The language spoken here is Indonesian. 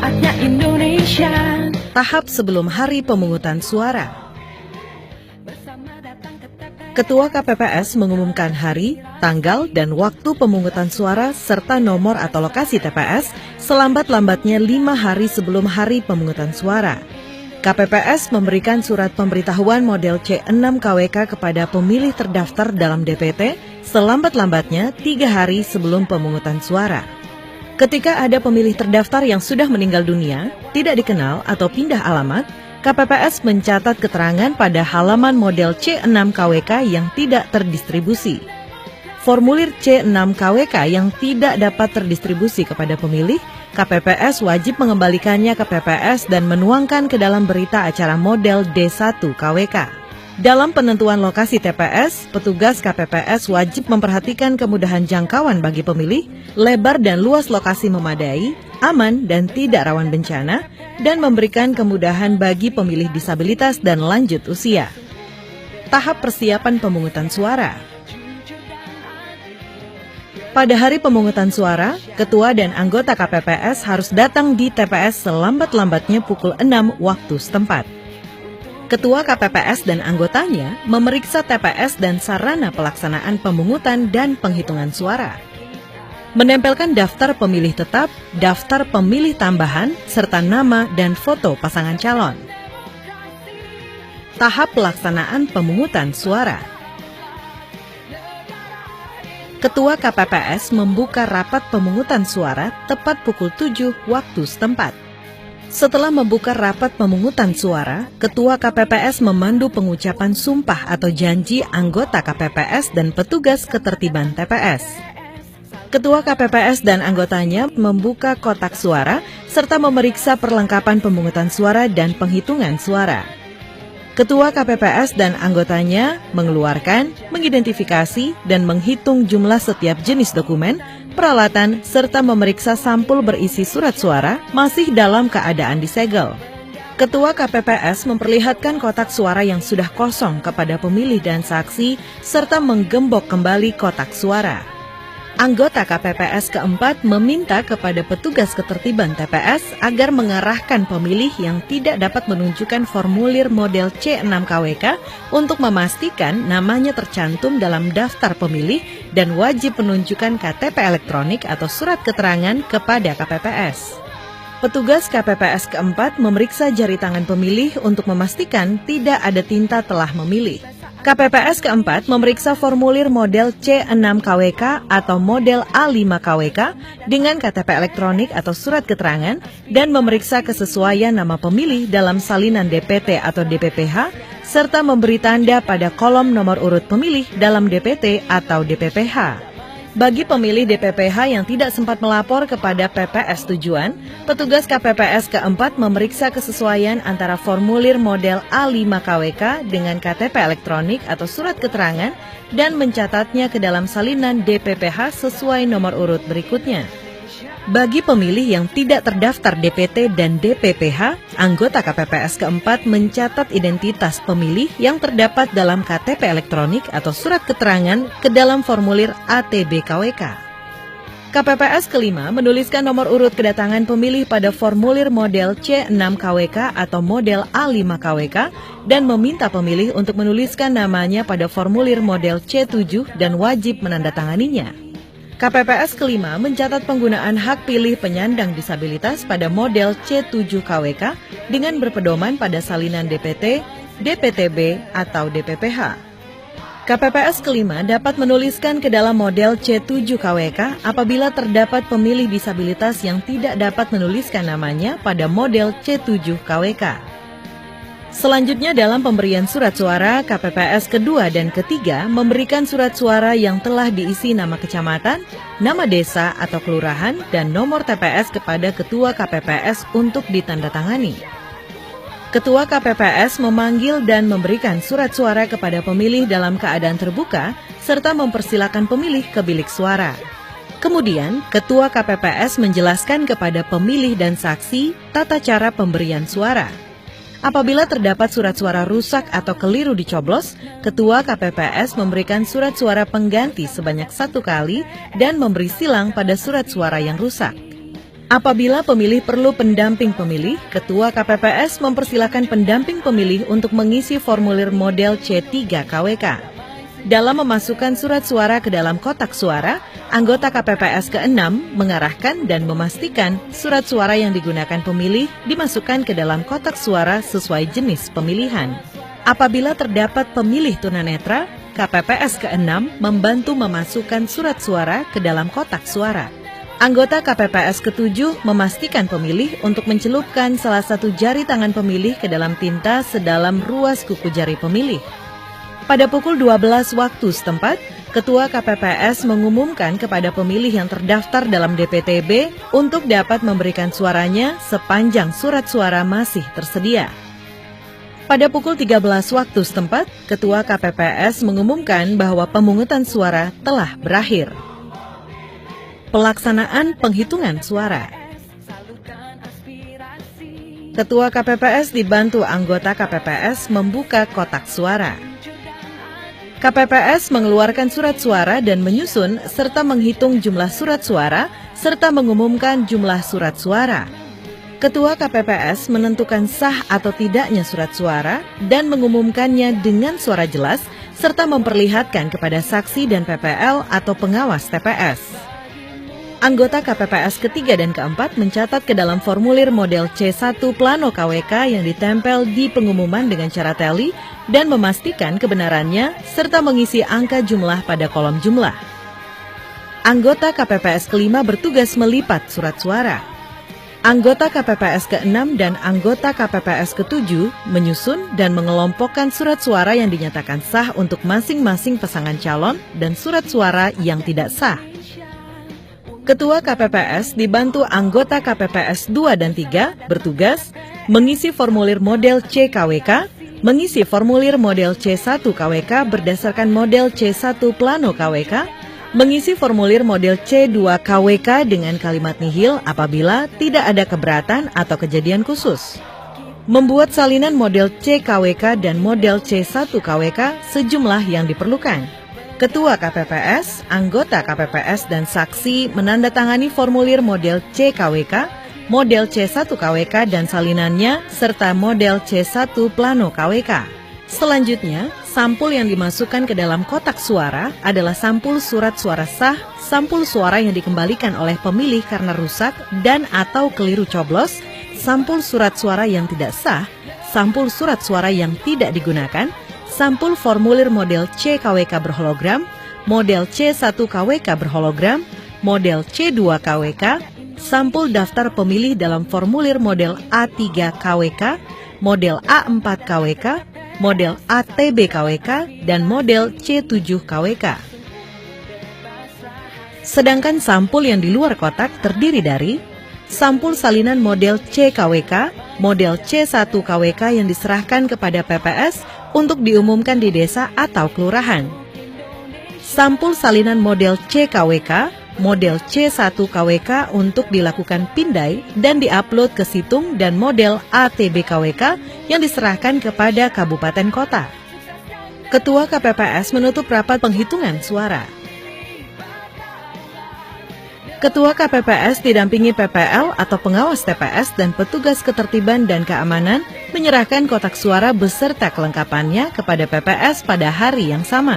saatnya Indonesia. Tahap sebelum hari pemungutan suara. Ketua KPPS mengumumkan hari, tanggal, dan waktu pemungutan suara serta nomor atau lokasi TPS selambat-lambatnya 5 hari sebelum hari pemungutan suara. KPPS memberikan surat pemberitahuan model C6 KWK kepada pemilih terdaftar dalam DPT selambat-lambatnya 3 hari sebelum pemungutan suara. Ketika ada pemilih terdaftar yang sudah meninggal dunia, tidak dikenal atau pindah alamat, KPPS mencatat keterangan pada halaman model C6 KWK yang tidak terdistribusi. Formulir C6 KWK yang tidak dapat terdistribusi kepada pemilih, KPPS wajib mengembalikannya ke PPS dan menuangkan ke dalam berita acara model D1 KWK. Dalam penentuan lokasi TPS, petugas KPPS wajib memperhatikan kemudahan jangkauan bagi pemilih, lebar dan luas lokasi memadai, aman dan tidak rawan bencana, dan memberikan kemudahan bagi pemilih disabilitas dan lanjut usia. Tahap persiapan pemungutan suara. Pada hari pemungutan suara, ketua dan anggota KPPS harus datang di TPS selambat-lambatnya pukul 6 waktu setempat. Ketua KPPS dan anggotanya memeriksa TPS dan sarana pelaksanaan pemungutan dan penghitungan suara. Menempelkan daftar pemilih tetap, daftar pemilih tambahan, serta nama dan foto pasangan calon. Tahap pelaksanaan pemungutan suara. Ketua KPPS membuka rapat pemungutan suara tepat pukul 7 waktu setempat. Setelah membuka rapat pemungutan suara, Ketua KPPS memandu pengucapan sumpah atau janji anggota KPPS dan petugas ketertiban TPS. Ketua KPPS dan anggotanya membuka kotak suara serta memeriksa perlengkapan pemungutan suara dan penghitungan suara. Ketua KPPS dan anggotanya mengeluarkan, mengidentifikasi, dan menghitung jumlah setiap jenis dokumen, peralatan, serta memeriksa sampul berisi surat suara masih dalam keadaan disegel. Ketua KPPS memperlihatkan kotak suara yang sudah kosong kepada pemilih dan saksi, serta menggembok kembali kotak suara. Anggota KPPS keempat meminta kepada petugas ketertiban TPS agar mengarahkan pemilih yang tidak dapat menunjukkan formulir model C6 KWK untuk memastikan namanya tercantum dalam daftar pemilih dan wajib menunjukkan KTP elektronik atau surat keterangan kepada KPPS. Petugas KPPS keempat memeriksa jari tangan pemilih untuk memastikan tidak ada tinta telah memilih. KPPS keempat memeriksa formulir model C6 KWK atau model A5 KWK dengan KTP elektronik atau surat keterangan dan memeriksa kesesuaian nama pemilih dalam salinan DPT atau DPPH serta memberi tanda pada kolom nomor urut pemilih dalam DPT atau DPPH. Bagi pemilih DPPH yang tidak sempat melapor kepada PPS tujuan, petugas KPPS keempat memeriksa kesesuaian antara formulir model A5 KWK dengan KTP elektronik atau surat keterangan dan mencatatnya ke dalam salinan DPPH sesuai nomor urut berikutnya. Bagi pemilih yang tidak terdaftar DPT dan DPPH, anggota KPPS keempat mencatat identitas pemilih yang terdapat dalam KTP elektronik atau surat keterangan ke dalam formulir ATB KWK. KPPS kelima menuliskan nomor urut kedatangan pemilih pada formulir model C6 KWK atau model A5 KWK dan meminta pemilih untuk menuliskan namanya pada formulir model C7 dan wajib menandatanganinya. KPPS kelima mencatat penggunaan hak pilih penyandang disabilitas pada model C7 KWK dengan berpedoman pada salinan DPT, DPTB, atau DPPH. KPPS kelima dapat menuliskan ke dalam model C7 KWK apabila terdapat pemilih disabilitas yang tidak dapat menuliskan namanya pada model C7 KWK. Selanjutnya dalam pemberian surat suara, KPPS kedua dan ketiga memberikan surat suara yang telah diisi nama kecamatan, nama desa atau kelurahan, dan nomor TPS kepada Ketua KPPS untuk ditandatangani. Ketua KPPS memanggil dan memberikan surat suara kepada pemilih dalam keadaan terbuka, serta mempersilakan pemilih ke bilik suara. Kemudian, Ketua KPPS menjelaskan kepada pemilih dan saksi tata cara pemberian suara. Apabila terdapat surat suara rusak atau keliru dicoblos, Ketua KPPS memberikan surat suara pengganti sebanyak 1 kali dan memberi silang pada surat suara yang rusak. Apabila pemilih perlu pendamping pemilih, Ketua KPPS mempersilakan pendamping pemilih untuk mengisi formulir model C3 KWK. Dalam memasukkan surat suara ke dalam kotak suara, anggota KPPS ke-6 mengarahkan dan memastikan surat suara yang digunakan pemilih dimasukkan ke dalam kotak suara sesuai jenis pemilihan. Apabila terdapat pemilih tunanetra, KPPS ke-6 membantu memasukkan surat suara ke dalam kotak suara. Anggota KPPS ke-7 memastikan pemilih untuk mencelupkan salah satu jari tangan pemilih ke dalam tinta sedalam ruas kuku jari pemilih. Pada pukul 12 waktu setempat, Ketua KPPS mengumumkan kepada pemilih yang terdaftar dalam DPTB untuk dapat memberikan suaranya sepanjang surat suara masih tersedia. Pada pukul 13 waktu setempat, Ketua KPPS mengumumkan bahwa pemungutan suara telah berakhir. Pelaksanaan penghitungan suara. Ketua KPPS dibantu anggota KPPS membuka kotak suara. KPPS mengeluarkan surat suara dan menyusun serta menghitung jumlah surat suara serta mengumumkan jumlah surat suara. Ketua KPPS menentukan sah atau tidaknya surat suara dan mengumumkannya dengan suara jelas serta memperlihatkan kepada saksi dan PPL atau pengawas TPS. Anggota KPPS ketiga dan keempat mencatat ke dalam formulir model C1 Plano KWK yang ditempel di pengumuman dengan cara teli dan memastikan kebenarannya serta mengisi angka jumlah pada kolom jumlah. Anggota KPPS kelima bertugas melipat surat suara. Anggota KPPS ke-6 dan anggota KPPS ke-7 menyusun dan mengelompokkan surat suara yang dinyatakan sah untuk masing-masing pasangan calon dan surat suara yang tidak sah. Ketua KPPS dibantu anggota KPPS 2 dan 3 bertugas mengisi formulir model C KWK, mengisi formulir model C1 KWK berdasarkan model C1 Plano KWK, mengisi formulir model C2 KWK dengan kalimat nihil apabila tidak ada keberatan atau kejadian khusus. Membuat salinan model C KWK dan model C1 KWK sejumlah yang diperlukan. Ketua KPPS, anggota KPPS, dan saksi menandatangani formulir model C KWK, model C1 KWK dan salinannya, serta model C1 Plano KWK. Selanjutnya, sampul yang dimasukkan ke dalam kotak suara adalah sampul surat suara sah, sampul suara yang dikembalikan oleh pemilih karena rusak dan atau keliru coblos, sampul surat suara yang tidak sah, sampul surat suara yang tidak digunakan, sampul formulir model C KWK berhologram, model C1 KWK berhologram, model C2 KWK, sampul daftar pemilih dalam formulir model A3 KWK, model A4 KWK, model ATB KWK, dan model C7 KWK. Sedangkan sampul yang di luar kotak terdiri dari sampul salinan model C KWK, model C1 KWK yang diserahkan kepada PPS untuk diumumkan di desa atau kelurahan. Sampul salinan model C KWK, model C1 KWK untuk dilakukan pindai dan diupload ke situng dan model ATB KWK yang diserahkan kepada kabupaten kota. Ketua KPPS menutup rapat penghitungan suara. Ketua KPPS didampingi PPL atau pengawas TPS dan petugas ketertiban dan keamanan menyerahkan kotak suara beserta kelengkapannya kepada PPS pada hari yang sama.